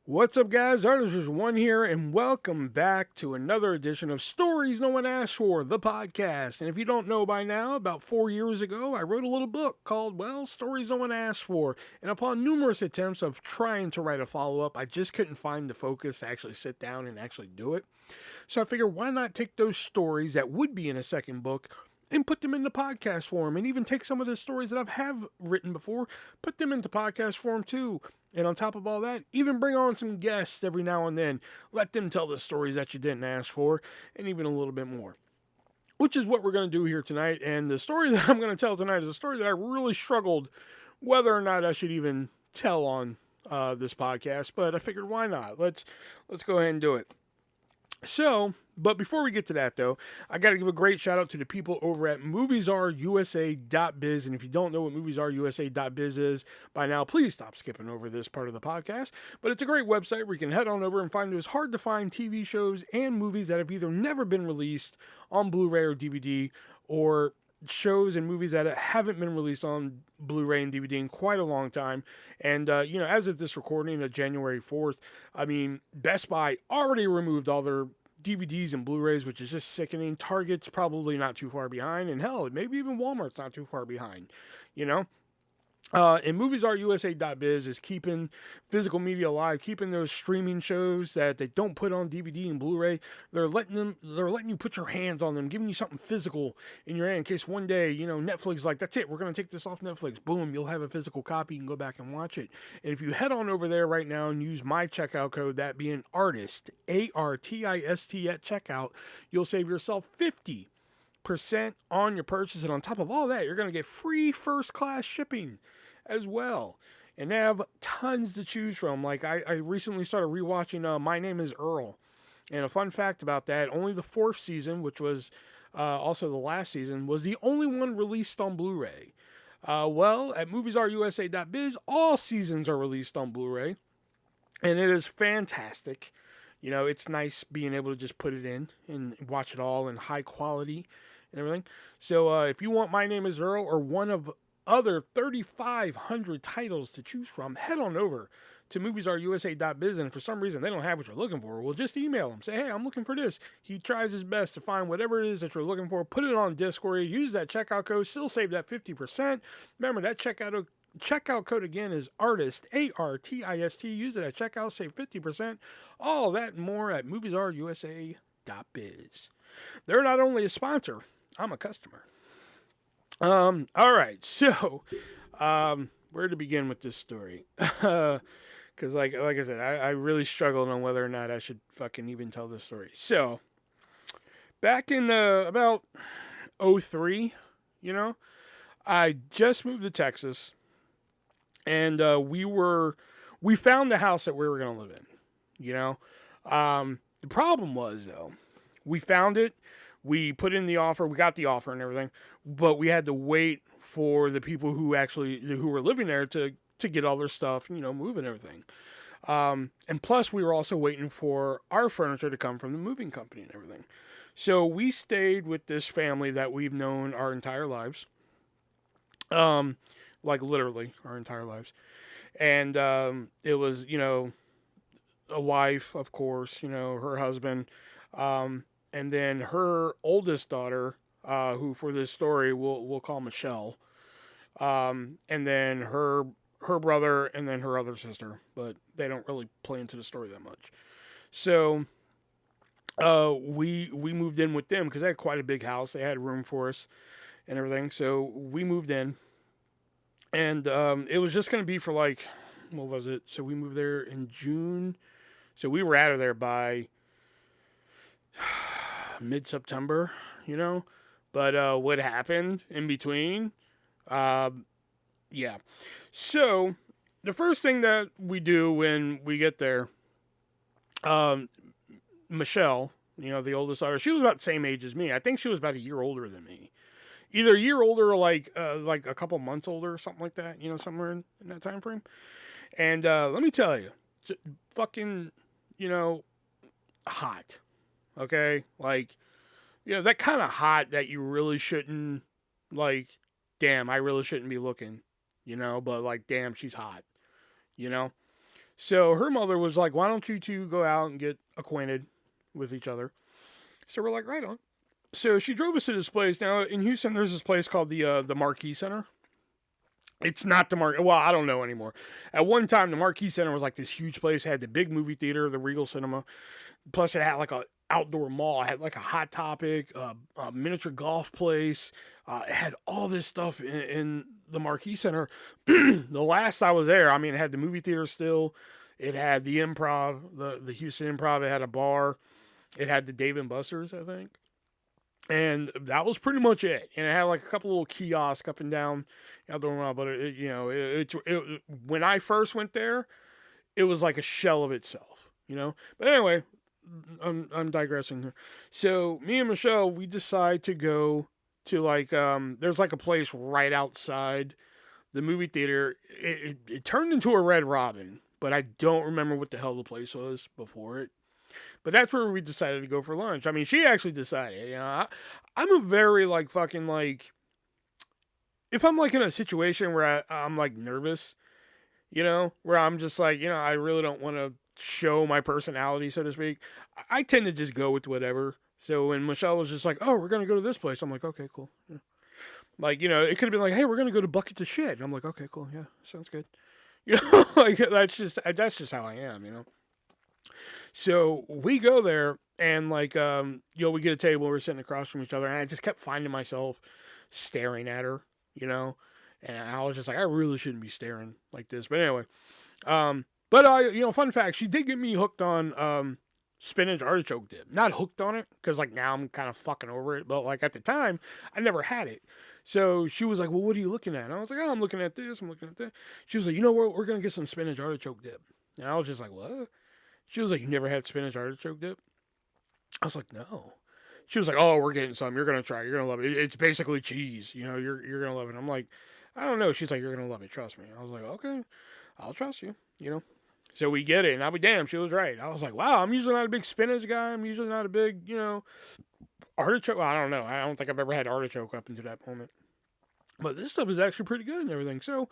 What's up, guys? ArtistVersion1 here, and welcome back to another edition of Stories No One Asked For, the podcast. And if you don't know by now, about 4 years ago, I wrote a little book called, Stories No One Asked For. And upon numerous attempts of trying to write a follow up, I just couldn't find the focus to actually sit down and actually do it. So I figured, why not take those stories that would be in a second book and put them into podcast form, and even take some of the stories that have written before, put them into podcast form too. And on top of all that, even bring on some guests every now and then. Let them tell the stories that you didn't ask for, and even a little bit more. Which is what we're going to do here tonight. And the story that I'm going to tell tonight is a story that I really struggled whether or not I should even tell on this podcast. But I figured, why not? Let's go ahead and do it. So, but before we get to that, though, I got to give a great shout out to the people over at MoviesAreUSA.biz. And if you don't know what MoviesAreUSA.biz is by now, please stop skipping over this part of the podcast. But it's a great website where you can head on over and find those hard to find TV shows and movies that have either never been released on Blu ray or DVD, or shows and movies that haven't been released on Blu-ray and DVD in quite a long time. And, as of this recording of January 4th, I mean, Best Buy already removed all their DVDs and Blu-rays, which is just sickening. Target's probably not too far behind. And hell, maybe even Walmart's not too far behind, you know? And MoviesAreUSA.biz is keeping physical media alive, keeping those streaming shows that they don't put on DVD and Blu-ray. They're letting you put your hands on them, giving you something physical in your hand in case one day, Netflix is like, that's it, we're going to take this off Netflix. Boom, you'll have a physical copy. You can go back and watch it. And if you head on over there right now and use my checkout code, that being ARTIST, ARTIST at checkout, you'll save yourself 50% on your purchase. And on top of all that, you're going to get free first class shipping as well. And they have tons to choose from. Like, I recently started rewatching My Name is Earl. And a fun fact about that, only the fourth season, which was also the last season, was the only one released on Blu-ray. At MoviesAreUSA.biz, all seasons are released on Blu-ray. And it is fantastic. It's nice being able to just put it in and watch it all in high quality and everything. So if you want My Name is Earl or one of other 3,500 titles to choose from, head on over to MoviesAreUSA.biz, and if for some reason they don't have what you're looking for, well, just email him. Say, hey, I'm looking for this. He tries his best to find whatever it is that you're looking for, put it on disc for you, use that checkout code, still save that 50%. Remember, that checkout code again is ARTIST, ARTIST. Use it at checkout, save 50%. All that and more at MoviesAreUSA.biz. They're not only a sponsor, I'm a customer. All right, so where to begin with this story? Because like I said, I really struggled on whether or not I should fucking even tell this story. So back in about 03, I just moved to Texas, and we found the house that we were gonna live in. The problem was, though, we found it. We put in the offer, we got the offer and everything, but we had to wait for the people who were living there to get all their stuff, move and everything. And plus, we were also waiting for our furniture to come from the moving company and everything. So we stayed with this family that we've known our entire lives, like literally our entire lives. And it was, a wife, of course, her husband. And then her oldest daughter, who for this story we'll call Michelle, and then her brother, and then her other sister, but they don't really play into the story that much. So we moved in with them because they had quite a big house. They had room for us and everything. So we moved in, and it was just going to be for like, what was it? So we moved there in June. So we were out of there by mid-September, but what happened in between, yeah. So the first thing that we do when we get there, Michelle, the oldest daughter, she was about the same age as me. I think she was about a year older than me, either a year older or like a couple months older or something like that, somewhere in that time frame. And let me tell you, fucking, hot. Okay, like, that kind of hot that you really shouldn't, like, damn, I really shouldn't be looking, but like, damn, she's hot, So her mother was like, "Why don't you two go out and get acquainted with each other?" So we're like, "Right on." So she drove us to this place. Now in Houston, there's this place called the Marquee Center. It's not the Marquee. Well, I don't know anymore. At one time, the Marquee Center was like this huge place. It had the big movie theater, the Regal Cinema. Plus, it had like a outdoor mall. It had like a Hot Topic, a miniature golf place. It had all this stuff in the Marquee Center. The last I was there, I mean, it had the movie theater still. It had the Improv, the Houston Improv. It had a bar. It had the Dave and Buster's, I think. And that was pretty much it. And it had like a couple little kiosks up and down outdoor mall. But when I first went there, it was like a shell of itself. But anyway, I'm digressing here. So me and Michelle, we decide to go to there's like a place right outside the movie theater. It turned into a Red Robin, but I don't remember what the hell the place was before it. But that's where we decided to go for lunch. I mean, she actually decided. I'm a very fucking if I'm like in a situation where I'm like nervous, where I'm just like, I really don't want to show my personality, so to speak. I tend to just go with whatever. So when Michelle was just like, "Oh, we're gonna go to this place," I'm like, "Okay, cool." It could have been like, "Hey, we're gonna go to Buckets of Shit." And I'm like, "Okay, cool, yeah, sounds good." That's just how I am. So we go there and we get a table. We're sitting across from each other, and I just kept finding myself staring at her. And I was just like, I really shouldn't be staring like this. But anyway, fun fact, she did get me hooked on spinach artichoke dip. Not hooked on it, because now I'm kind of fucking over it. But at the time, I never had it. So she was like, "Well, what are you looking at?" And I was like, "Oh, I'm looking at this. I'm looking at that." She was like, "You know what? We're going to get some spinach artichoke dip." And I was just like, "What?" She was like, "You never had spinach artichoke dip?" I was like, "No." She was like, "Oh, we're getting some. You're going to try it. You're going to love it. It's basically cheese. You're going to love it." I'm like, "I don't know." She's like, "You're going to love it. Trust me." I was like, "Okay, I'll trust you. So we get it, and I'll be damned, she was right. I was like, "Wow, I'm usually not a big spinach guy. I'm usually not a big, artichoke." Well, I don't know. I don't think I've ever had artichoke up until that moment. But this stuff is actually pretty good and everything. So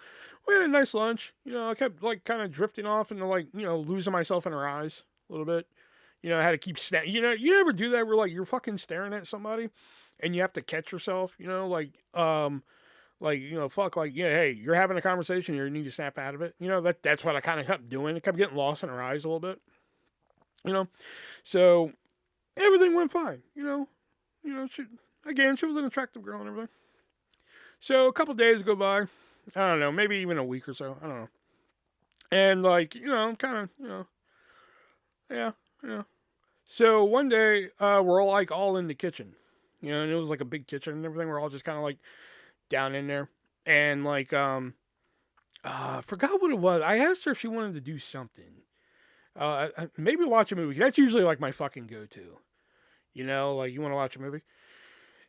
we had a nice lunch. I kept kind of drifting off into losing myself in her eyes a little bit. I had to keep you ever do that where you're fucking staring at somebody and you have to catch yourself, fuck, yeah, hey, you're having a conversation, you need to snap out of it. That's what I kind of kept doing. It kept getting lost in her eyes a little bit. So everything went fine. She was an attractive girl and everything. So a couple days go by. I don't know, maybe even a week or so. I don't know. And yeah. So one day, we're all in the kitchen, and it was like a big kitchen and everything. We're all just kind of down in there, and I forgot what it was. I asked her if she wanted to do something. Maybe watch a movie. That's usually my fucking go-to. You want to watch a movie?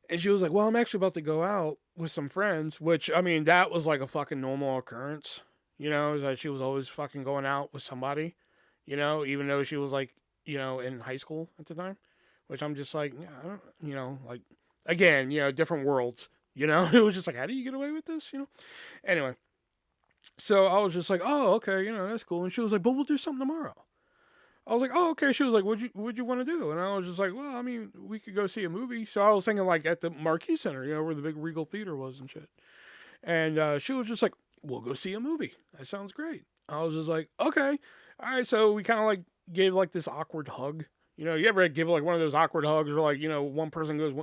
And she was like, "Well, I'm actually about to go out with some friends," which, I mean, that was a fucking normal occurrence. Is that she was always fucking going out with somebody, even though she was in high school at the time, which I'm just like, yeah, I don't, again, different worlds, it was just how do you get away with this, Anyway, so I was just like, "Oh, okay, that's cool." And she was like, "But we'll do something tomorrow." I was like, "Oh, okay." She was like, "What'd you want to do?" And I was just like, "Well, I mean, we could go see a movie." So I was thinking at the Marquee Center, where the big Regal Theater was and shit. And she was just like, "We'll go see a movie. That sounds great." I was just like, "Okay, all right." So we kind of gave this awkward hug. You ever give one of those awkward hugs where one person goes,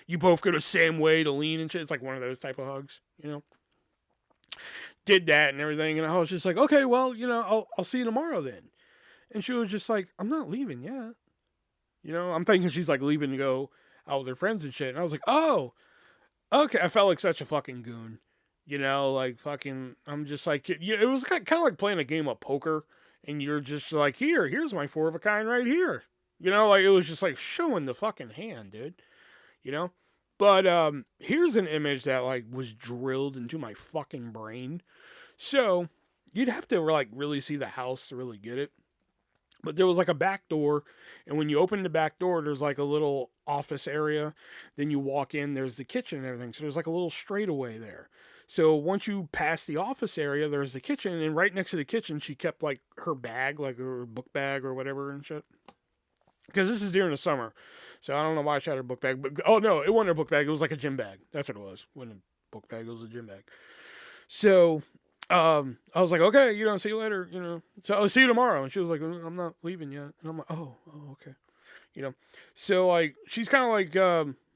you both go the same way to lean and shit. It's one of those type of hugs. Did that and everything, and I was just like, "Okay, well, I'll see you tomorrow then." And she was just like, "I'm not leaving yet." I'm thinking she's leaving to go out with her friends and shit. And I was like, "Oh, okay." I felt like such a fucking goon. Fucking, I'm just it was kind of like playing a game of poker. And you're just like, here's my 4 of a kind right here. It was just showing the fucking hand, dude. But here's an image that was drilled into my fucking brain. So you'd have to really see the house to really get it. But there was a back door, and when you open the back door, there's a little office area. Then you walk in, there's the kitchen and everything. So there's a little straightaway there. So once you pass the office area, there's the kitchen, and right next to the kitchen, she kept like her bag, like her book bag or whatever and shit. Because this is during the summer, so I don't know why she had her book bag. But oh no, it wasn't her book bag. It was like a gym bag. That's what it was. It wasn't a book bag. It was a gym bag. So I was like, okay, see you later. So I'll see you tomorrow. And she was like, I'm not leaving yet. And I'm like, oh, okay. So like she's kind of like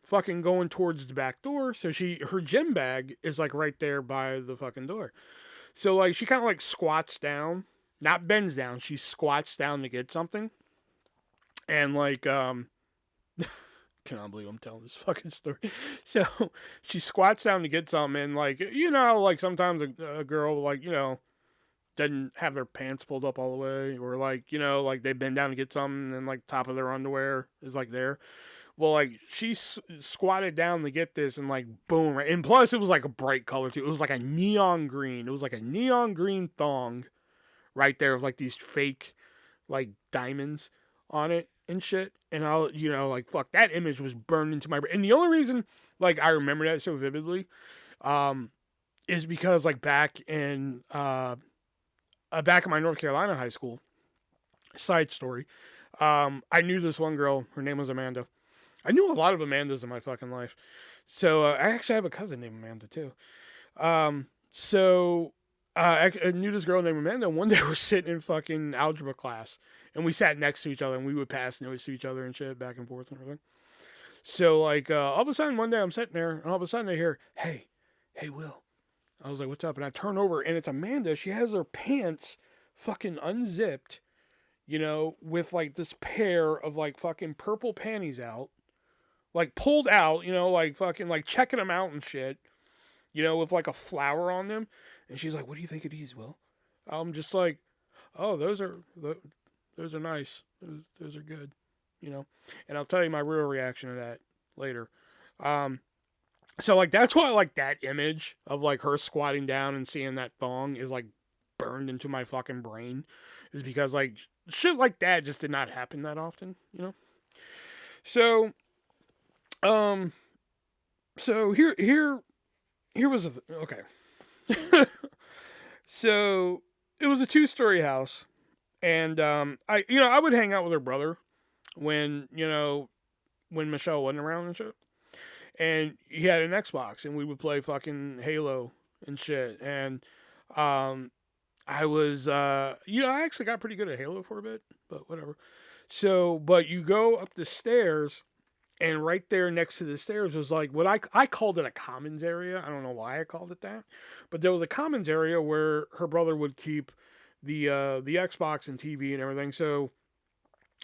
fucking going towards the back door. So her gym bag is like right there by the fucking door. So like she kind of like squats down, not bends down. She squats down to get something. And like, cannot believe I'm telling this fucking story. So she squats down to get something, and like, like sometimes a girl, like, doesn't have their pants pulled up all the way, or like, like they bend down to get something, and like top of their underwear is like there. Well, like she squatted down to get this, and like boom, right? And plus it was like a bright color too. It was like a neon green. It was like a neon green thong, right there with like these fake like diamonds on it and shit. And I'll, like, fuck, that image was burned into my brain. And the only reason, like, I remember that so vividly, is because, like, back in my North Carolina high school, side story, I knew this one girl. Her name was Amanda. I knew a lot of Amandas in my fucking life. So, I actually have a cousin named Amanda, too. I knew this girl named Amanda, and one day we're sitting in fucking algebra class, and we sat next to each other, and we would pass notes to each other and shit, back and forth and everything. So, like, all of a sudden, one day I'm sitting there, and all of a sudden I hear, hey, Will. I was like, what's up? And I turn over, and it's Amanda. She has her pants fucking unzipped, with, like, this pair of, like, fucking purple panties out, like, pulled out, like, fucking, like, checking them out and shit, with, like, a flower on them. And she's like, what do you think of these, Will? I'm just like, oh, those are nice. Those are good, And I'll tell you my real reaction to that later. So, like, that's why, like, that image of, like, her squatting down and seeing that thong is, like, burned into my fucking brain. Is because, like, shit like that just did not happen that often, So, so here was okay. So it was a 2-story house, and I would hang out with her brother when Michelle wasn't around and shit, and he had an Xbox, and we would play fucking Halo and shit, and I was I actually got pretty good at Halo for a bit, but whatever. So, but you go up the stairs. And right there next to the stairs was like what I called it a commons area. I don't know why I called it that, but there was a commons area where her brother would keep the Xbox and TV and everything. So,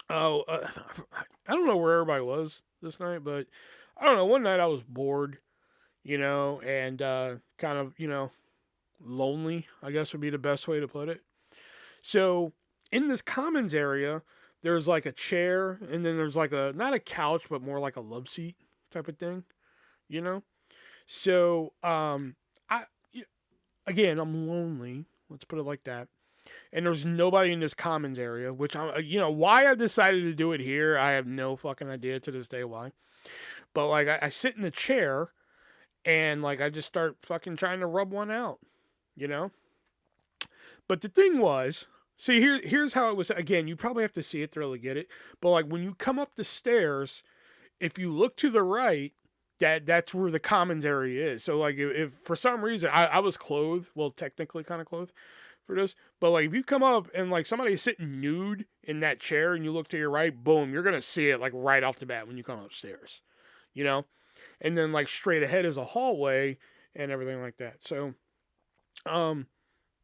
I don't know where everybody was this night, but I don't know. One night I was bored, and kind of lonely. I guess would be the best way to put it. So in this commons area, there's like a chair, and then there's like not a couch, but more like a love seat type of thing, So, again, I'm lonely. Let's put it like that. And there's nobody in this commons area, which why I decided to do it here, I have no fucking idea to this day why. But like, I sit in the chair, and like, I just start fucking trying to rub one out, But the thing was, see, here's how it was. Again, you probably have to see it to really get it. But like when you come up the stairs, if you look to the right, that's where the commons area is. So like if for some reason I was clothed, well technically kind of clothed for this, but like if you come up and like somebody's sitting nude in that chair and you look to your right, boom, you're gonna see it like right off the bat when you come upstairs, And then like straight ahead is a hallway and everything like that. So,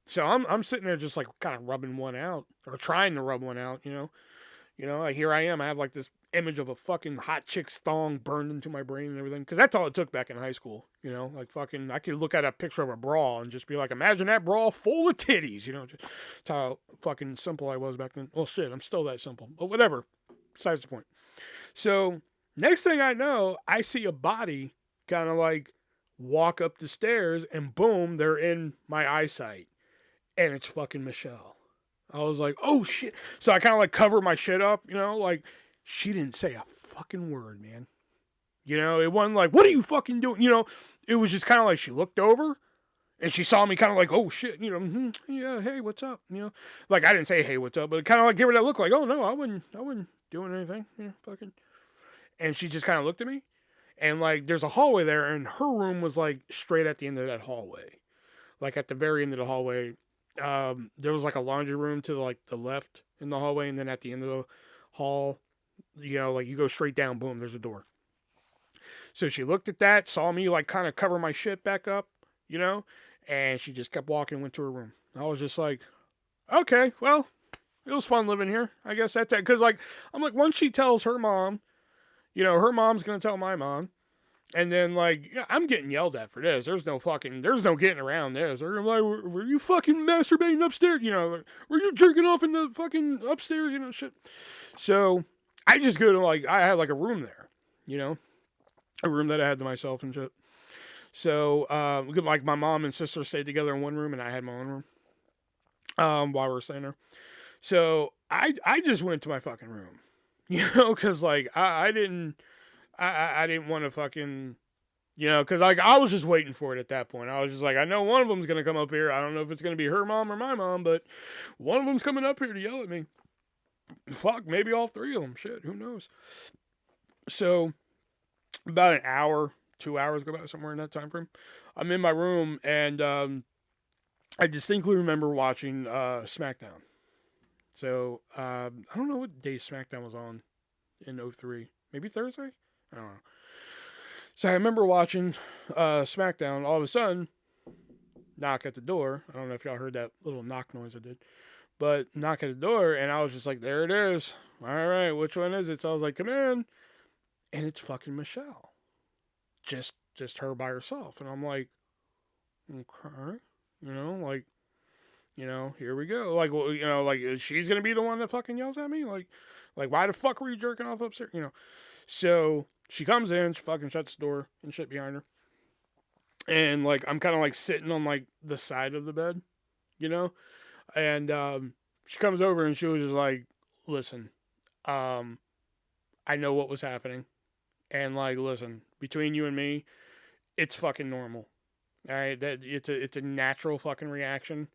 So I'm sitting there just like kind of rubbing one out or trying to rub one out, Like here I am. I have like this image of a fucking hot chick's thong burned into my brain and everything. Because that's all it took back in high school, Like fucking, I could look at a picture of a bra and just be like, imagine that bra full of titties, Just that's how fucking simple I was back then. Well, shit, I'm still that simple. But whatever. Besides the point. So next thing I know, I see a body kind of like walk up the stairs and boom, they're in my eyesight. And it's fucking Michelle. I was like, oh shit. So I kind of like cover my shit up, like she didn't say a fucking word, man. It wasn't like, what are you fucking doing? It was just kind of like she looked over, And she saw me kind of like, oh shit, yeah, hey, what's up? Like I didn't say hey, what's up, but kind of like give her that look like, oh no, I wouldn't doing anything. Yeah, fucking. And she just kind of looked at me, and like there's a hallway there, and her room was like straight at the end of that hallway, like at the very end of the hallway. There was like a laundry room to like the left in the hallway, and then at the end of the hall, like you go straight down, boom, there's a door. So she looked at that, saw me like kind of cover my shit back up, you know, and she just kept walking, went to her room. I was just like, okay, well, it was fun living here. I guess that's it. Because, like, I'm like, once she tells her mom, her mom's going to tell my mom. And then, like, I'm getting yelled at for this. There's no getting around this. They're like, were you fucking masturbating upstairs? Were you jerking off in the fucking upstairs? Shit. So I just go to, like, I had, like, a room there, a room that I had to myself and shit. So, like, my mom and sister stayed together in one room, and I had my own room while we were staying there. So I just went to my fucking room, because like I didn't want to fucking, because like I was just waiting for it at that point. I was just like, I know one of them's gonna come up here. I don't know if it's gonna be her mom or my mom, but one of them's coming up here to yell at me. Fuck, maybe all three of them. Shit, who knows? So about an hour, 2 hours go by, somewhere in that time frame. I'm in my room, and I distinctly remember watching SmackDown. So, I don't know what day SmackDown was on in 03. Maybe Thursday? I don't know. So I remember watching SmackDown. All of a sudden, knock at the door. I don't know if y'all heard that little knock noise I did. But knock at the door, and I was just like, there it is. All right, which one is it? So I was like, come in. And it's fucking Michelle. Just her by herself. And I'm like, okay. Here we go. Like, well, like she's gonna be the one that fucking yells at me. Like, why the fuck were you jerking off upstairs? So she comes in, she fucking shuts the door and shit behind her. And like, I'm kind of like sitting on like the side of the bed, and she comes over and she was just like, listen, I know what was happening, and like, listen, between you and me, it's fucking normal. All right, that it's a natural fucking reaction.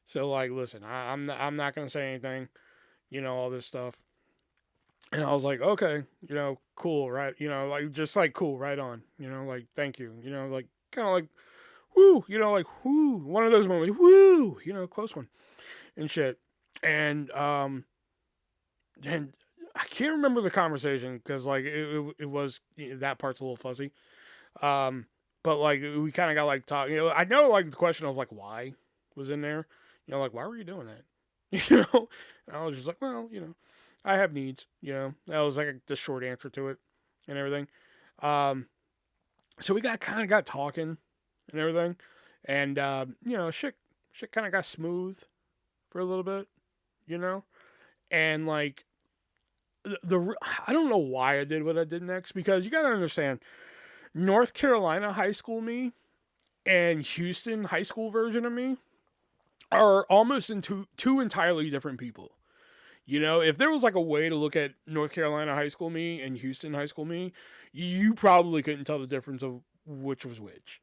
So like, listen, I'm not gonna say anything, all this stuff. And I was like, okay, cool, right? Like just like cool, right on, like thank you, like kind of like, whoo, like whoo, one of those moments, whoo, close one, and shit. And and I can't remember the conversation because like it was that part's a little fuzzy. But like we kind of got like talking. I know like the question of like why was in there. Like why were you doing that? And I was just like, well, I have needs. That was like the short answer to it, and everything. So we got talking and everything, and shit kind of got smooth for a little bit, and like I don't know why I did what I did next, because you gotta understand, North Carolina high school me and Houston high school version of me are almost into two entirely different people. If there was like a way to look at North Carolina high school me and Houston high school me, you probably couldn't tell the difference of which was which.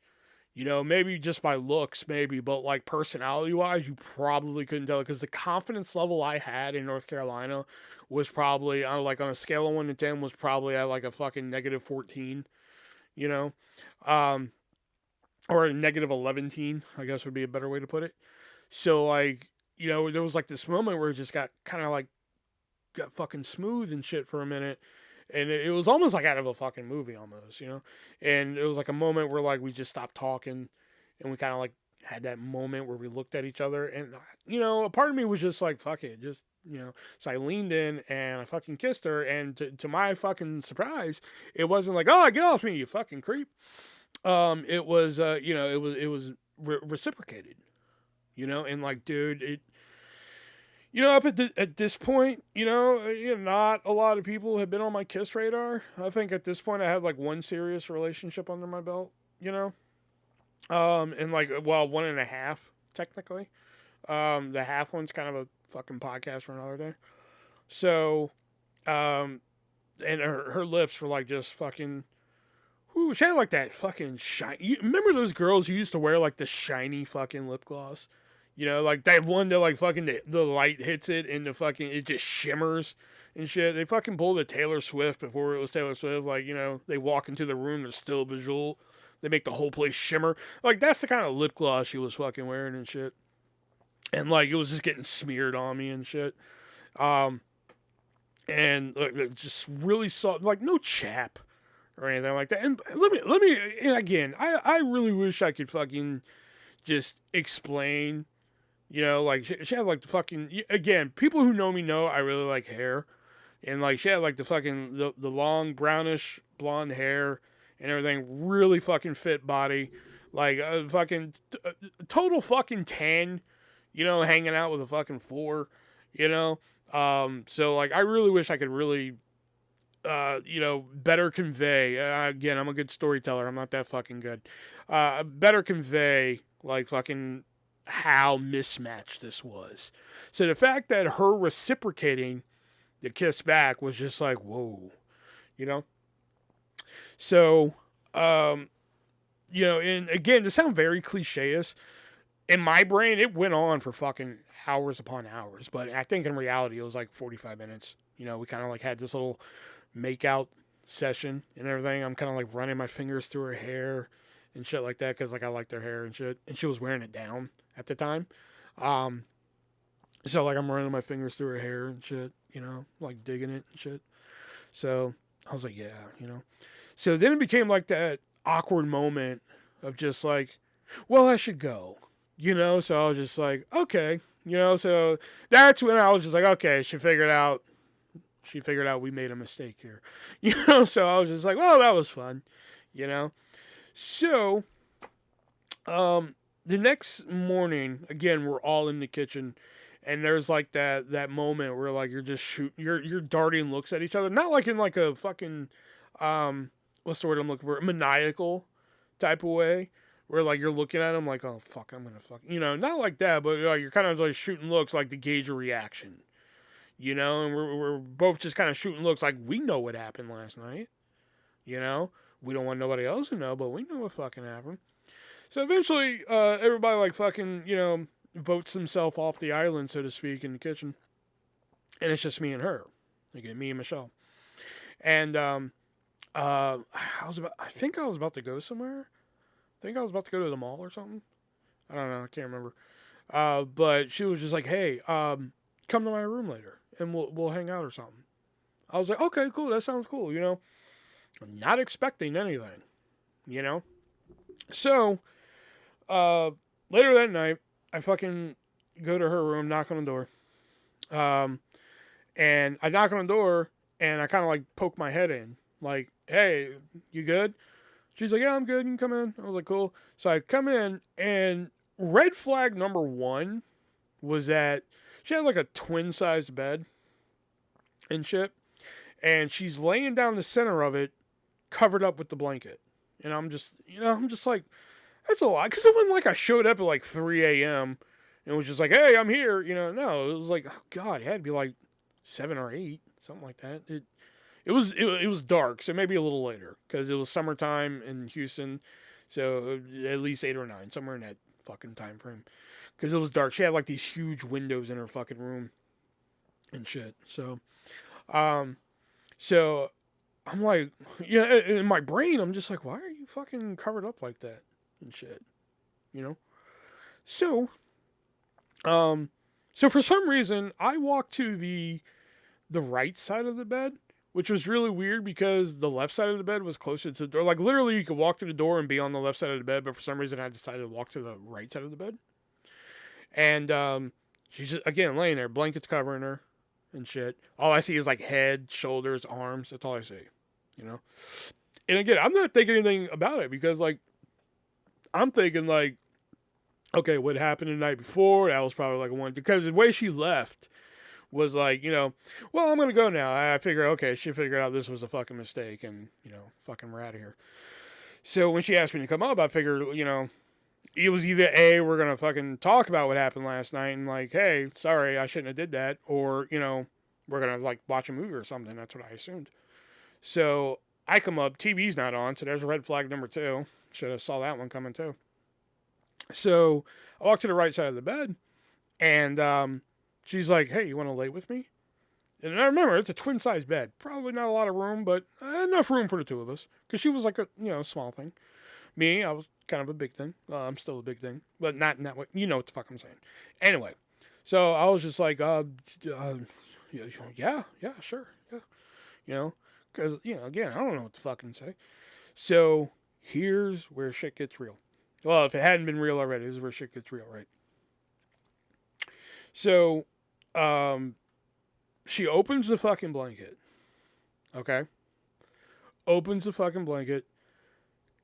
Maybe just by looks, maybe, but like personality wise, you probably couldn't tell, because the confidence level I had in North Carolina was probably like on a scale of 1 to 10 was probably at like a fucking -14, or a -11, I guess would be a better way to put it. So like, there was like this moment where it just got kind of like got fucking smooth and shit for a minute. And it was almost like out of a fucking movie almost, And it was like a moment where like we just stopped talking, and we kind of like had that moment where we looked at each other, and a part of me was just like, fuck it, just So I leaned in and I fucking kissed her, and to my fucking surprise, it wasn't like, oh, get off me, you fucking creep. It was it was reciprocated, and like, dude, it. Up at this point, not a lot of people have been on my kiss radar. I think at this point I had like one serious relationship under my belt, and like, well, 1.5 technically. The half one's kind of a fucking podcast for another day. So, and her lips were like just fucking, Ooh, she had like that fucking shiny. You remember those girls who used to wear like the shiny fucking lip gloss? You know, like that one that like fucking the light hits it and the fucking it just shimmers and shit. They fucking pulled a Taylor Swift before it was Taylor Swift. Like, you know, they walk into the room, there's still visual. They make the whole place shimmer. Like that's the kind of lip gloss she was fucking wearing and shit. And like it was just getting smeared on me and shit. Um, and just really soft, like no chap or anything like that. And let me, and again, I really wish I could fucking just explain, you know, like she had like the fucking, again, people who know me know I really like hair. And like she had like the fucking, the long brownish blonde hair and everything, really fucking fit body. Like a fucking, total fucking tan, you know, hanging out with a fucking floor, you know. So like I really wish I could really you know, better convey. Again, I'm a good storyteller. I'm not that fucking good. Better convey, like, fucking how mismatched this was. So the fact that her reciprocating the kiss back was just like, whoa, you know? So, you know, and again, to sound very cliche-ish, in my brain, it went on for fucking hours upon hours. But I think in reality, it was like 45 minutes. You know, we kind of like had this little make out session and everything. I'm kind of like running my fingers through her hair and shit like that because like I liked her hair and shit. And she was wearing it down at the time. Um, so like I'm running my fingers through her hair and shit, you know, like digging it and shit. So I was like, yeah, you know. So then it became like that awkward moment of just like, well, I should go, you know. So I was just like, okay, you know. So that's when I was just like, okay, she figured out we made a mistake here. You know, so I was just like, well, that was fun, you know. So, the next morning, again, we're all in the kitchen, and there's like that moment where like you're just you're darting looks at each other, not like in like a fucking, what's the word I'm looking for, maniacal type of way, where like you're looking at them like, oh fuck, I'm gonna fuck, you know, not like that, but you're kind of like shooting looks like to gauge a reaction. You know, and we're both just kind of shooting looks like we know what happened last night. You know, we don't want nobody else to know, but we know what fucking happened. So eventually, everybody like fucking, you know, votes themselves off the island, so to speak, in the kitchen, and it's just me and her. Again, me and Michelle. And I think I was about to go somewhere. I think I was about to go to the mall or something. I don't know. I can't remember. But she was just like, "Hey, come to my room later, and we'll hang out or something." I was like, "Okay, cool. That sounds cool." You know, I'm not expecting anything. You know, so later that night, I fucking go to her room, knock on the door, um, and I knock on the door, and I kind of like poke my head in, like, "Hey, you good?" She's like, "Yeah, I'm good. You can come in." I was like, "Cool." So I come in, and red flag number one was that she had like a twin sized bed and shit. And she's laying down the center of it, covered up with the blanket. And I'm just, you know, I'm just like, that's a lot. Because it wasn't like I showed up at like 3 a.m. and was just like, hey, I'm here. You know, no, it was like, oh, God, it had to be like 7 or 8, something like that. It was dark, so maybe a little later because it was summertime in Houston. So at least 8 or 9, somewhere in that fucking time frame. Because it was dark. She had like these huge windows in her fucking room and shit. Um, so I'm like, yeah, in my brain, I'm just like, why are you fucking covered up like that and shit, you know? So, so for some reason, I walked to the right side of the bed, which was really weird because the left side of the bed was closer to the door. Like literally, you could walk to the door and be on the left side of the bed, but for some reason, I decided to walk to the right side of the bed. And she's just again laying there, blankets covering her and shit. All I see is like head, shoulders, arms. That's all I see, you know. And again, I'm not thinking anything about it because like I'm thinking like, okay, what happened the night before? That was probably like one because the way she left was like, you know, well, I'm gonna go now. I figured, okay, she figured out this was a fucking mistake, and you know, fucking we're out of here. So when she asked me to come up, I figured, you know, it was either A, we're gonna fucking talk about what happened last night and like, hey, sorry, I shouldn't have did that, or, you know, we're gonna like watch a movie or something. That's what I assumed. So I come up, TV's not on, so there's red flag number 2. Should have saw that one coming too. So I walk to the right side of the bed, and she's like, "Hey, you want to lay with me?" And I remember it's a twin size bed, probably not a lot of room, but enough room for the two of us. Because she was like a small thing. Me, I was kind of a big thing. I'm still a big thing, but not in that way. You know what the fuck I'm saying. Anyway, so I was just like, yeah, sure, yeah, because again, I don't know what to fucking say. So here's where shit gets real. Well, if it hadn't been real already, this is where shit gets real, right? So, she opens the fucking blanket. Okay? Opens the fucking blanket,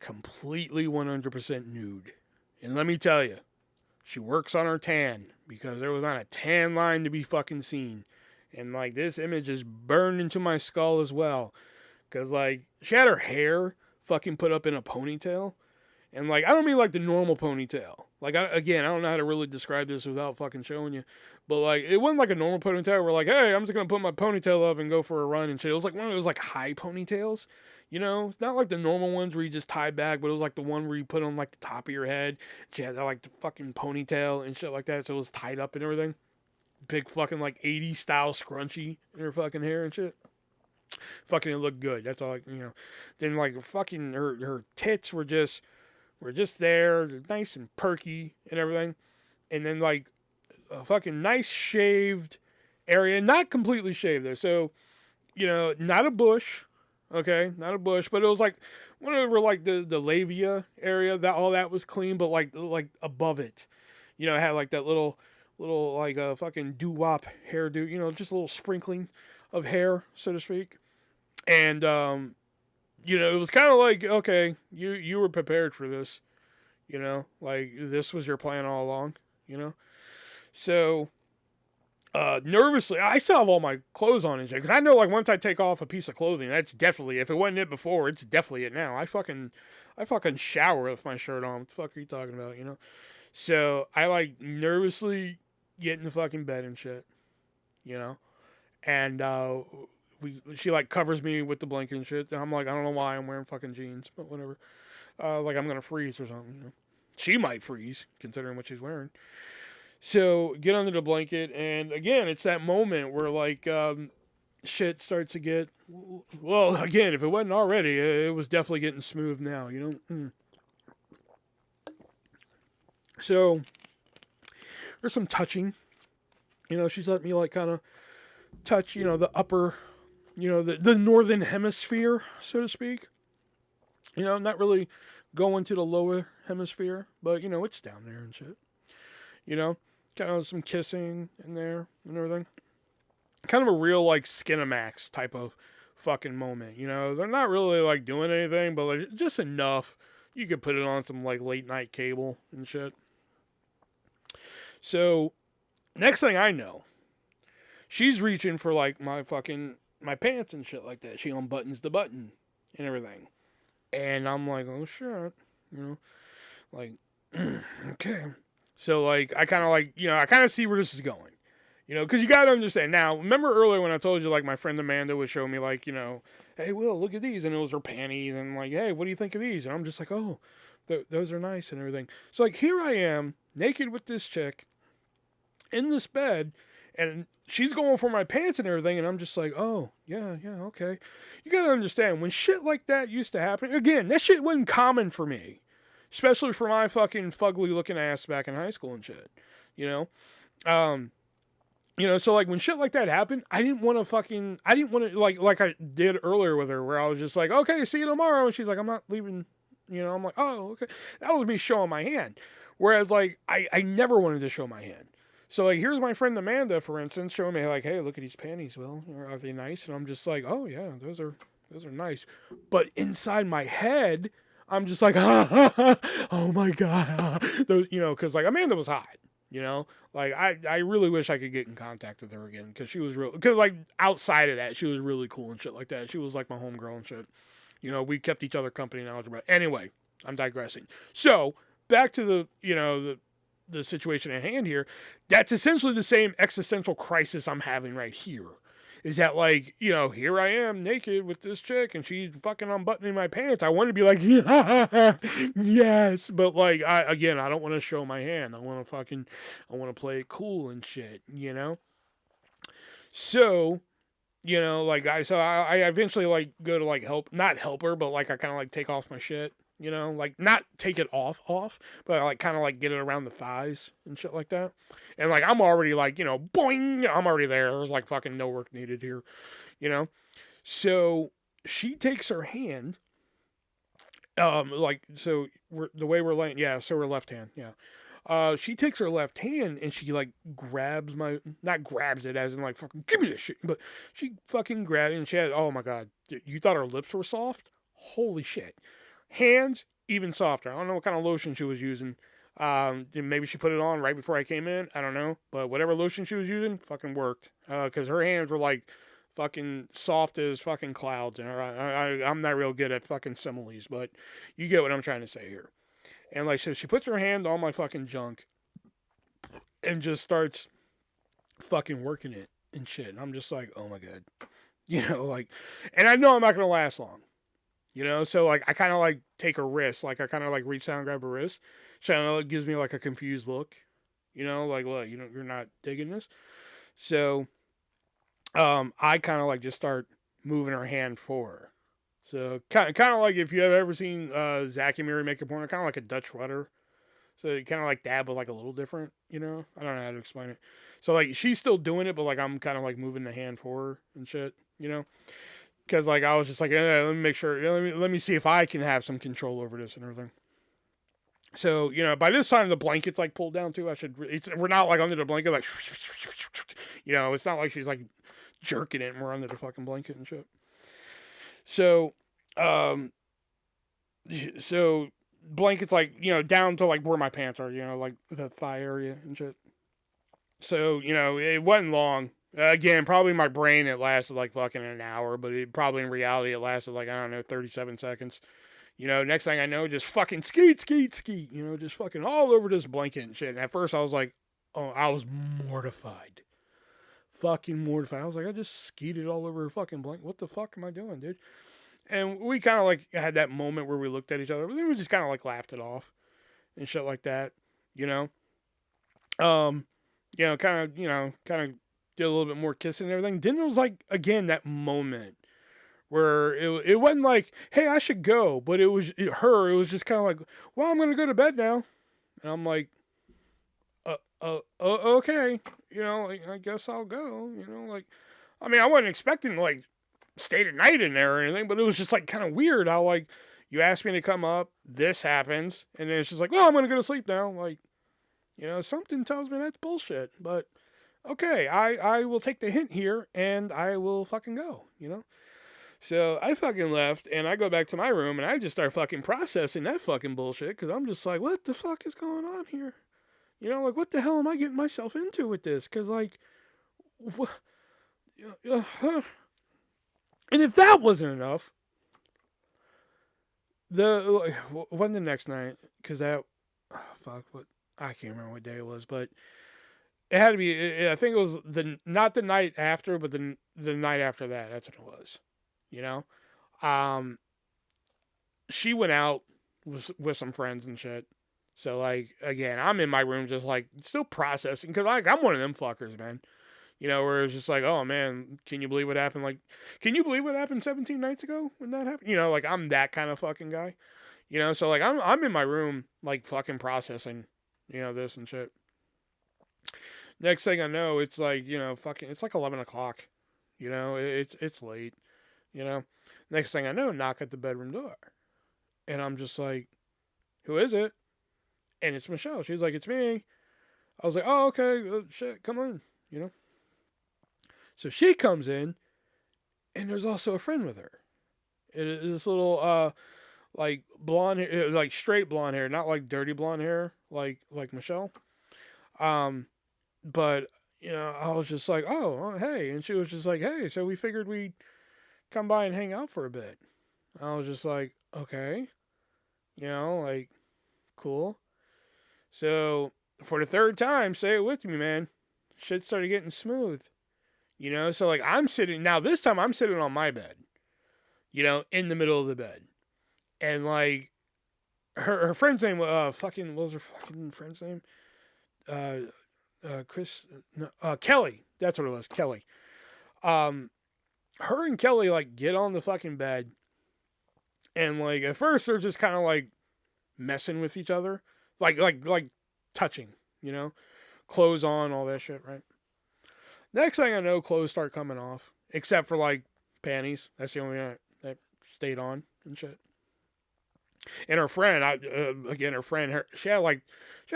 completely 100% nude. And let me tell you, she works on her tan because there was not a tan line to be fucking seen. And like this image is burned into my skull as well. Because like she had her hair fucking put up in a ponytail. And like, I don't mean like the normal ponytail. Like, I don't know how to really describe this without fucking showing you. But like, it wasn't like a normal ponytail where like, hey, I'm just going to put my ponytail up and go for a run and shit. It was like one of those like high ponytails. It's not like the normal ones where you just tie back, but it was like the one where you put on like the top of your head. She had like the fucking ponytail and shit like that. So it was tied up and everything. Big fucking like 80s style scrunchie in her fucking hair and shit. Fucking it looked good. That's all, Then like fucking her tits were just there, nice and perky and everything. And then like a fucking nice shaved area, not completely shaved though. So, not a bush, okay, not a bush, but it was like whatever, like the labia area, that all that was clean, but like above it, it had like that little like a fucking doo-wop hairdo, just a little sprinkling of hair, so to speak. And it was kind of like, okay, you were prepared for this, like this was your plan all along, So, nervously, I still have all my clothes on and shit, because I know, like, once I take off a piece of clothing, that's definitely, if it wasn't it before, it's definitely it now. I fucking shower with my shirt on. What the fuck are you talking about, So, I, like, nervously get in the fucking bed and shit, and, she, like, covers me with the blanket and shit, and I'm like, I don't know why I'm wearing fucking jeans, but whatever. Like, I'm gonna freeze or something, She might freeze, considering what she's wearing. So, get under the blanket, and again, it's that moment where, like, shit starts to get... Well, again, if it wasn't already, it was definitely getting smooth now, So, there's some touching. She's let me, like, kind of touch, the upper... the northern hemisphere, so to speak. Not really going to the lower hemisphere, but, it's down there and shit. Kind of some kissing in there and everything. Kind of a real, like, Skinamax type of fucking moment, They're not really, like, doing anything, but, like, just enough. You could put it on some, like, late-night cable and shit. So, next thing I know, she's reaching for, like, my pants and shit like that. She unbuttons the button and everything. And I'm like, oh, shit, like, okay. So, like, I kind of, like, I kind of see where this is going, because you got to understand. Now, remember earlier when I told you, like, my friend Amanda would show me, like, hey, Will, look at these, and it was her panties, and, like, hey, what do you think of these? And I'm just like, oh, those are nice and everything. So, like, here I am, naked with this chick, in this bed, and she's going for my pants and everything, and I'm just like, oh, yeah, okay. You got to understand, when shit like that used to happen, again, that shit wasn't common for me. Especially for my fucking fugly looking ass back in high school and shit. So like when shit like that happened, I didn't want to like I did earlier with her, where I was just like, okay, see you tomorrow. And she's like, I'm not leaving, I'm like, oh, okay. That was me showing my hand. Whereas like, I never wanted to show my hand. So like, here's my friend Amanda, for instance, showing me like, hey, look at these panties, Will. Are they nice? And I'm just like, oh yeah, those are nice. But inside my head, I'm just like, oh my God. Those, because like Amanda was hot, like I really wish I could get in contact with her again, because she was real, because like outside of that, she was really cool and shit like that. She was like my homegirl and shit. We kept each other company in algebra. Anyway, I'm digressing. So back to the situation at hand here. That's essentially the same existential crisis I'm having right here. is that like, here I am naked with this chick and she's fucking unbuttoning my pants. I want to be like, yeah, yes, but like, I don't want to show my hand. I want to play it cool and shit, So, like I eventually like go to like not help her, but like I kind of like take off my shit, like not take it off, but I like kind of like get it around the thighs and shit like that. And like I'm already like, boing, I'm already there. There's like fucking no work needed here, you know. So she takes her hand, like so the way we're laying, yeah. So we're left hand, yeah. She takes her left hand and she like grabs not grabs it as in like fucking give me this shit, but she fucking grabbed it and she had, oh my god, you thought her lips were soft? Holy shit. Hands, even softer. I don't know what kind of lotion she was using. Maybe she put it on right before I came in. I don't know. But whatever lotion she was using fucking worked. Because her hands were like fucking soft as fucking clouds. And I'm not real good at fucking similes, but you get what I'm trying to say here. And like, so she puts her hand on my fucking junk and just starts fucking working it and shit. And I'm just like, oh my god. Like, and I know I'm not going to last long. So like I kind of like take a wrist, like I kind of like reach down and grab a wrist. She gives me like a confused look, like what, you're not digging this. So, I kind of like just start moving her hand for her. So kind of like if you have ever seen Zach and Miri make a porno, kind of like a Dutch rudder. So you kind of like dab, but like a little different, I don't know how to explain it. So like she's still doing it, but like I'm kind of like moving the hand for her and shit, because like I was just like, let me make sure, let me see if I can have some control over this and everything. So by this time the blanket's like pulled down too. We're not like under the blanket, like it's not like she's like jerking it and we're under the fucking blanket and shit. So, so blanket's like down to like where my pants are, like the thigh area and shit. So it wasn't long. Again, probably my brain, it lasted like fucking an hour, but probably in reality it lasted like, I don't know, 37 seconds. Next thing I know, just fucking skeet, just fucking all over this blanket and shit. And at first I was like, oh, I was mortified. Fucking mortified. I was like, I just skeeted all over her fucking blanket. What the fuck am I doing, dude? And we kind of like had that moment where we looked at each other, but then we just kind of like laughed it off and shit like that, kind of did a little bit more kissing and everything. Then it was like, again, that moment where it wasn't like, hey, I should go, but it was just kind of like, well, I'm going to go to bed now. And I'm like, okay, like, I guess I'll go, like, I mean, I wasn't expecting to like stay the night in there or anything, but it was just like kind of weird how like you asked me to come up, this happens, and then it's just like, well, I'm going to go to sleep now. Like, something tells me that's bullshit, but okay, I will take the hint here and I will fucking go, So I fucking left and I go back to my room and I just start fucking processing that fucking bullshit because I'm just like, what the fuck is going on here? Like, what the hell am I getting myself into with this? Because, like, what? And if that wasn't enough, when the next night, because that, what, I can't remember what day it was, but it had to be, I think it was not the night after, but the night after that, that's what it was, she went out with some friends and shit. So, like, again, I'm in my room just, like, still processing. Because, like, I'm one of them fuckers, man. Where it's just like, oh, man, can you believe what happened? Like, can you believe what happened 17 nights ago when that happened? Like, I'm that kind of fucking guy. So, like, I'm in my room, like, fucking processing, this and shit. Next thing I know, it's like, it's like 11 o'clock. It's late, Next thing I know, knock at the bedroom door. And I'm just like, who is it? And it's Michelle. She's like, it's me. I was like, oh, okay, shit, come on, So she comes in, and there's also a friend with her. It is this little, like, blonde hair, like, straight blonde hair, not, like, dirty blonde hair, like Michelle. But, I was just like, oh, hey. And she was just like, hey, so we figured we'd come by and hang out for a bit. I was just like, okay. Like, cool. So, for the third time, say it with me, man. Shit started getting smooth. You know, so like I'm sitting now. This time I'm sitting on my bed. You know, in the middle of the bed, and like her friend's name, fucking what was her fucking friend's name? Uh, Chris, no, Kelly. That's what it was, Kelly. Um, her and Kelly like get on the fucking bed, and like at first they're just kind of like messing with each other, like touching, you know, clothes on, all that shit, right? Next thing I know, clothes start coming off, except for like panties. That's the only thing that stayed on and shit. And her friend, again, her friend, she had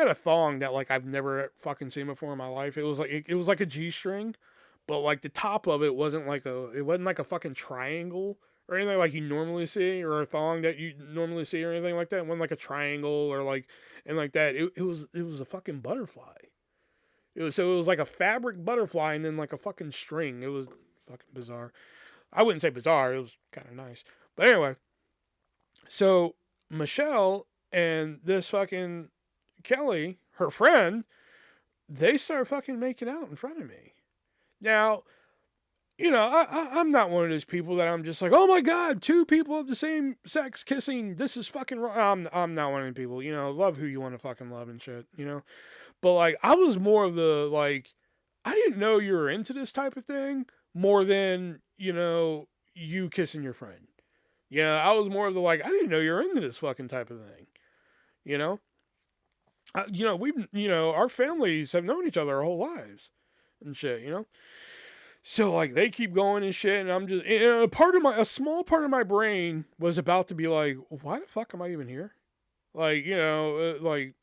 a thong that like I've never fucking seen before in my life. It was like a G string, but like the top of it wasn't like a fucking triangle or anything like you normally see, or a thong that you normally see or anything like that. It wasn't like a triangle or like and like that. It was a fucking butterfly. It was like a fabric butterfly and then like a fucking string. It was fucking bizarre. I wouldn't say bizarre. It was kind of nice. But anyway, so Michelle and this fucking Kelly, her friend, they start fucking making out in front of me. Now, you know, I'm not one of those people that I'm just like, oh my god, two people of the same sex kissing. This is fucking wrong. I'm not one of the people. You know, love who you want to fucking love and shit. You know, but like I was more of the like, I didn't know you were into this type of thing more than you kissing your friend. Yeah, I was more of the like, I didn't know you were into this fucking type of thing. You know, our families have known each other our whole lives and shit. You know, so like they keep going and shit, and I'm just a small part of my brain was about to be like, why the fuck am I even here? Like like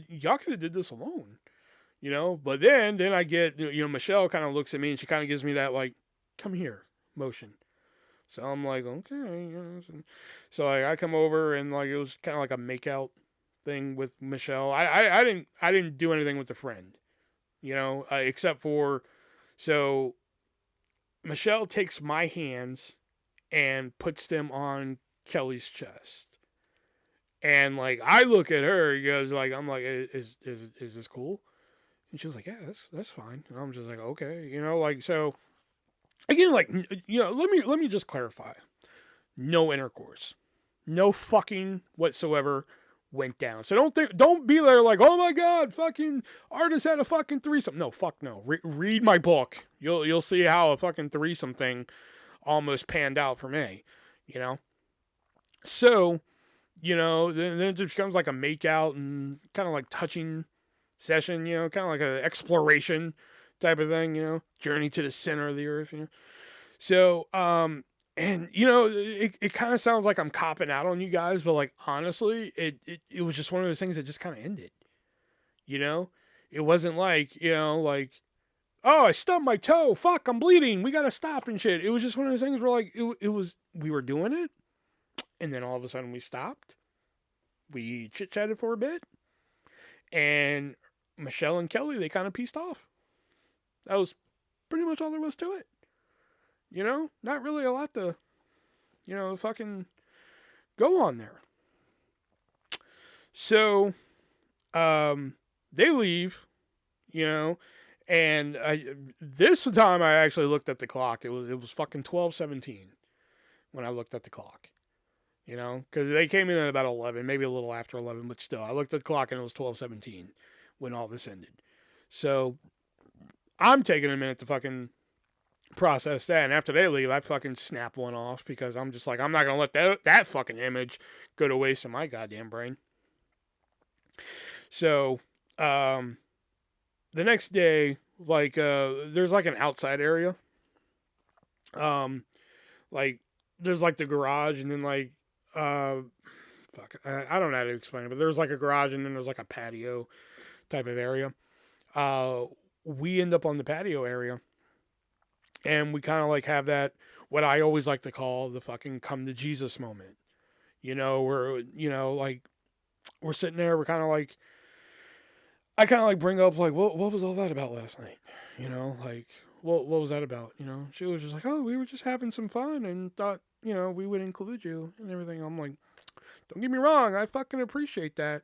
y'all could have did this alone. You know, but then I get Michelle kind of looks at me and she kind of gives me that like, come here motion. So I'm like, okay. So like, I come over and like it was kind of like a makeout thing with Michelle. I didn't do anything with the friend, except for so Michelle takes my hands and puts them on Kelly's chest. And like I look at her, goes like I'm like, is this cool? And she was like, yeah, that's fine. And I'm just like, okay, like so. Again, like let me just clarify. No intercourse, no fucking whatsoever went down. So don't be there like, oh my god, fucking artist had a fucking threesome. No, fuck no. Read my book. You'll see how a fucking threesome thing almost panned out for me. So then it just becomes like a make out and kind of like touching session. Kind of like an exploration type of thing. Journey to the center of the earth. So and it kind of sounds like I'm copping out on you guys, but like honestly, it was just one of those things that just kind of ended. It wasn't like like, oh, I stubbed my toe, fuck, I'm bleeding, we gotta stop and shit. It was just one of those things where like it was we were doing it, and then all of a sudden we stopped. We chit chatted for a bit, and Michelle and Kelly, they kind of pieced off. That was pretty much all there was to it. Not really a lot to, fucking go on there. So, they leave, and this time I actually looked at the clock. It was fucking 12:17 when I looked at the clock. Because they came in at about 11, maybe a little after 11, but still, I looked at the clock and it was 12:17 when all this ended. So, I'm taking a minute to fucking process that, and after they leave, I fucking snap one off because I'm just like, I'm not gonna let that fucking image go to waste in my goddamn brain. So, the next day, like, there's like an outside area. Like, there's like the garage, and then like, fuck, I don't know how to explain it, but there's like a garage, and then there's like a patio type of area. We end up on the patio area. And we kind of like have that, what I always like to call the fucking come to Jesus moment. Where, like, we're sitting there, we're kind of like, I kind of like bring up, like, what was all that about last night? Like, what was that about? She was just like, oh, we were just having some fun and thought, we would include you and everything. I'm like, don't get me wrong, I fucking appreciate that.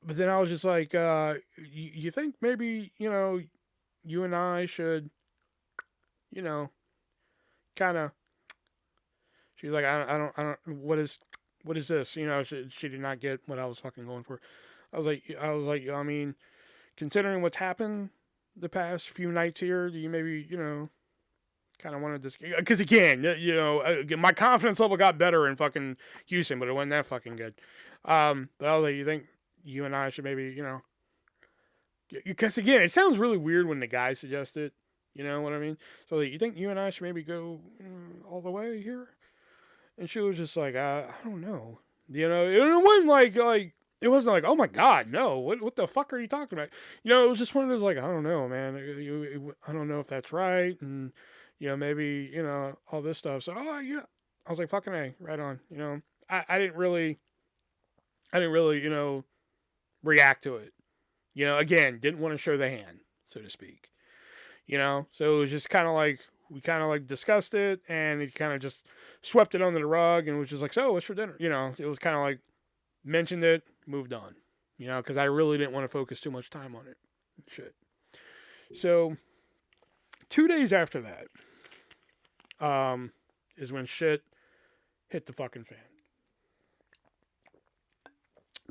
but then I was just like, you think maybe, you and I should, you know, kind of, she's like, what is this? She did not get what I was fucking going for. I mean, considering what's happened the past few nights here, do you maybe, kind of wanted this? Because again, my confidence level got better in fucking Houston, but it wasn't that fucking good. But I was like, you think you and I should maybe, because again, it sounds really weird when the guy suggests it. You know what I mean? So like, you think you and I should maybe go all the way here? And she was just like, I don't know. It wasn't like it wasn't like, oh my god, no. What the fuck are you talking about? It was just one of those like, I don't know, man. I don't know if that's right, and maybe all this stuff. So yeah, I was like, fucking a, right on. I didn't really react to it. Again, didn't want to show the hand, so to speak. So it was just kind of like we kind of like discussed it, and it kind of just swept it under the rug, and was just like, so what's for dinner? It was kind of like mentioned it, moved on. Because I really didn't want to focus too much time on it. Shit. So 2 days after that, is when shit hit the fucking fan.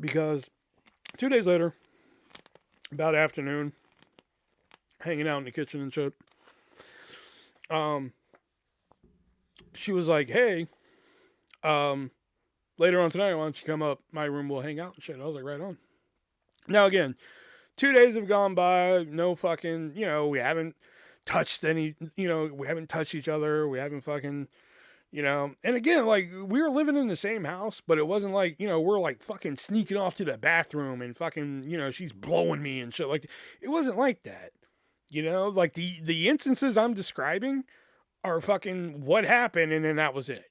Because 2 days later, about afternoon, hanging out in the kitchen and shit, she was like, hey, later on tonight, why don't you come up my room, we'll hang out and shit. I was like, right on. Now again, 2 days have gone by, no fucking, we haven't touched any, we haven't touched each other, we haven't fucking, and again, like, we were living in the same house, but it wasn't like, we're like fucking sneaking off to the bathroom and fucking, she's blowing me and shit. Like, it wasn't like that. Like the instances I'm describing are fucking what happened, and then that was it.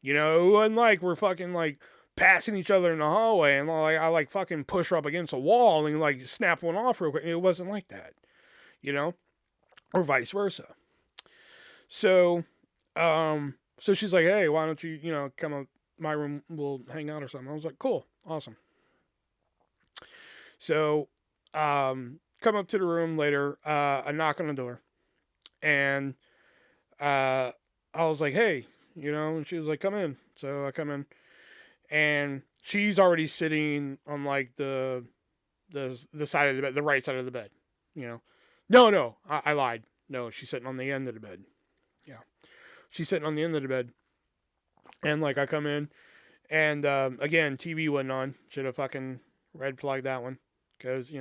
It wasn't like we're fucking like passing each other in the hallway and like I like fucking push her up against a wall and like snap one off real quick. It wasn't like that, or vice versa. So, so she's like, hey, why don't you, come up my room, we'll hang out or something. I was like, cool, awesome. So, come up to the room later, I knock on the door, and I was like, hey, and she was like, come in. So I come in, and she's already sitting on like the side of the bed, the right side of the bed. No, I lied. No, she's sitting on the end of the bed. Yeah, she's sitting on the end of the bed, and like I come in, and again, TV wasn't on. Should have fucking red flagged that one, because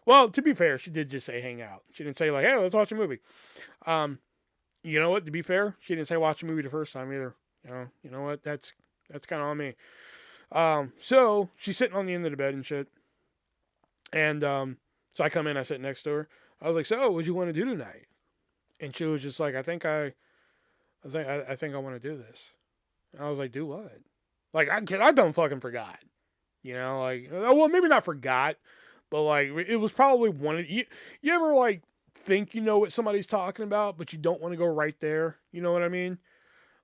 well, to be fair, she did just say hang out. She didn't say like, hey, let's watch a movie. You know what? To be fair, she didn't say watch a movie the first time either. You know what? That's kind of on me. So she's sitting on the end of the bed and shit. And so I come in, I sit next to her. I was like, so what do you want to do tonight? And she was just like, I think I want to do this. And I was like, do what? Like, I done fucking forgot. Like, well, maybe not forgot, but like, it was probably one of you ever like think you know what somebody's talking about, but you don't want to go right there. You know what I mean?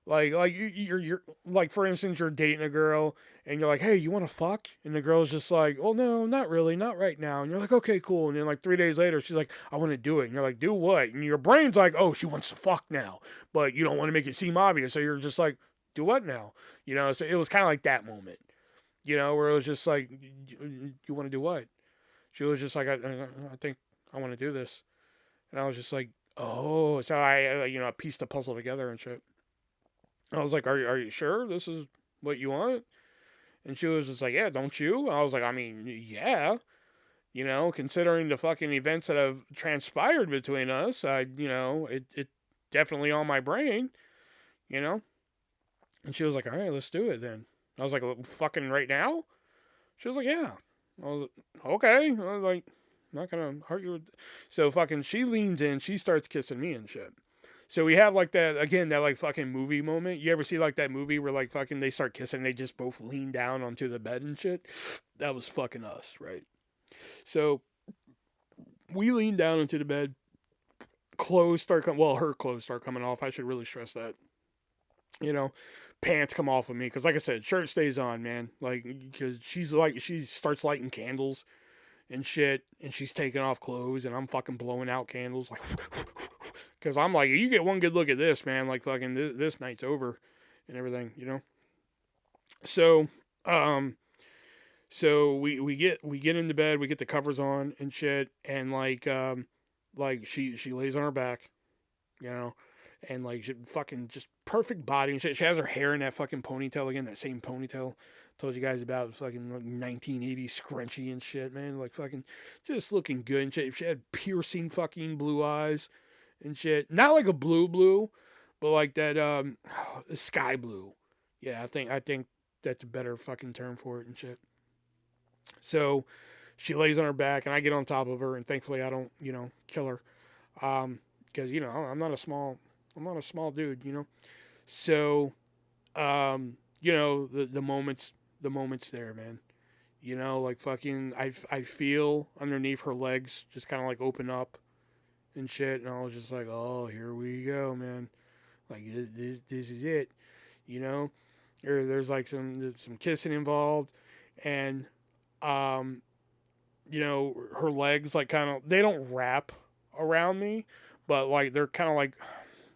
Like you're like, for instance, you're dating a girl and you're like, hey, you want to fuck? And the girl's just like, well, no, not really, not right now. And you're like, okay, cool. And then like 3 days later, she's like, I want to do it. And you're like, do what? And your brain's like, oh, she wants to fuck now, but you don't want to make it seem obvious, so you're just like, do what now? So it was kind of like that moment, where it was just like, you want to do what? She was just like, I think I want to do this. And I was just like, oh. So I pieced the puzzle together and shit. I was like, are you sure this is what you want? And she was just like, yeah, don't you? I was like, I mean, yeah. Considering the fucking events that have transpired between us, it definitely on my brain, And she was like, all right, let's do it then. I was like, fucking right now? She was like, yeah. I was like, okay. I was like, not gonna hurt you. So fucking, she leans in, she starts kissing me and shit. So we have like that, again, that like fucking movie moment. You ever see like that movie where like fucking they start kissing, they just both lean down onto the bed and shit? That was fucking us, right? So we lean down into the bed. Clothes start coming, well, her clothes start coming off. I should really stress that. you know, pants come off of me because, like I said, shirt stays on, man. Like, because she starts lighting candles and shit, and she's taking off clothes, and I'm fucking blowing out candles, like, because I'm like, you get one good look at this, man, like fucking this night's over, and everything, you know. So, um, so we get into bed, we get the covers on and shit, and like she lays on her back, you know, and like she fucking just perfect body and shit. She has her hair in that fucking ponytail again, that same ponytail told you guys about, fucking like 1980s scrunchy and shit, man. Like fucking just looking good and shit. She had piercing fucking blue eyes and shit. Not like a blue, but like that sky blue. Yeah, I think that's a better fucking term for it and shit. So she lays on her back and I get on top of her, and thankfully I don't, kill her. Because I'm not a small dude, you know. So, the moments there, man. You know, like fucking, I feel underneath her legs just kind of like open up and shit, and I was just like, oh, here we go, man. Like this is it, you know. There's like some kissing involved, and um, her legs like kind of, they don't wrap around me, but like they're kind of like,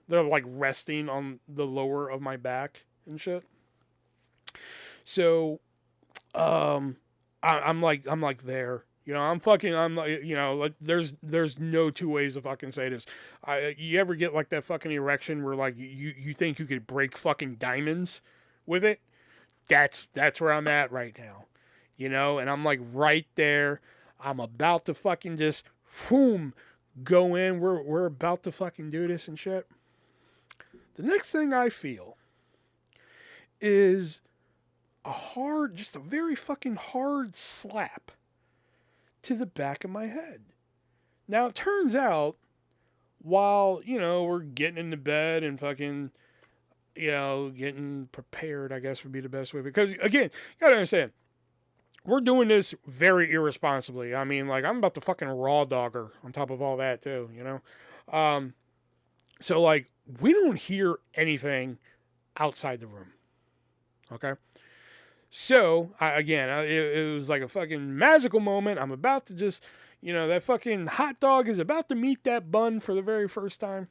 they're like resting on the lower of my back and shit. So I'm like there. I'm like, like there's no two ways to fucking say this. You ever get like that fucking erection where like you think you could break fucking diamonds with it? That's where I'm at right now. And I'm like right there. I'm about to fucking just boom go in. We're about to fucking do this and shit. The next thing I feel is just a very fucking hard slap to the back of my head. Now, it turns out, while, we're getting into bed and fucking, getting prepared, I guess would be the best way. Because, again, you gotta understand, we're doing this very irresponsibly. I mean, like, I'm about to fucking raw dog her on top of all that, too, you know? So, like, we don't hear anything outside the room. Okay? So, it was like a fucking magical moment. I'm about to just, that fucking hot dog is about to meet that bun for the very first time.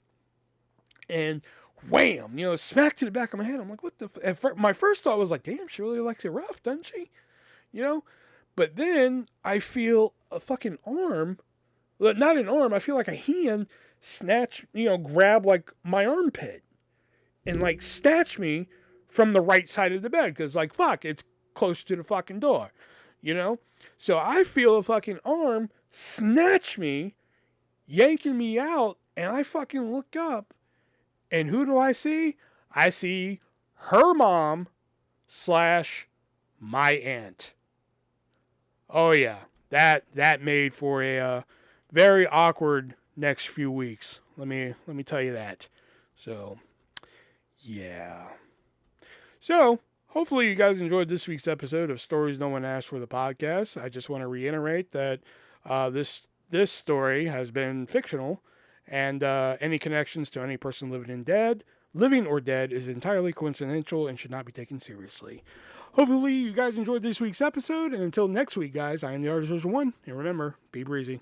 And wham, smack to the back of my head. I'm like, what the my first thought was like, damn, she really likes it rough, doesn't she? But then I feel a fucking arm, not an arm, I feel like a hand snatch, grab like my armpit and like snatch me from the right side of the bed, because like fuck, it's close to the fucking door, So I feel a fucking arm snatch me, yanking me out, and I fucking look up, and who do I see? I see her mom / my aunt. Oh yeah, that made for a very awkward next few weeks. Let me tell you that. So yeah. So, hopefully you guys enjoyed this week's episode of Stories No One Asked for, the podcast. I just want to reiterate that this story has been fictional, and any connections to any person living or dead, is entirely coincidental and should not be taken seriously. Hopefully you guys enjoyed this week's episode, and until next week, guys, I am the ArtistVersion1, and remember, be breezy.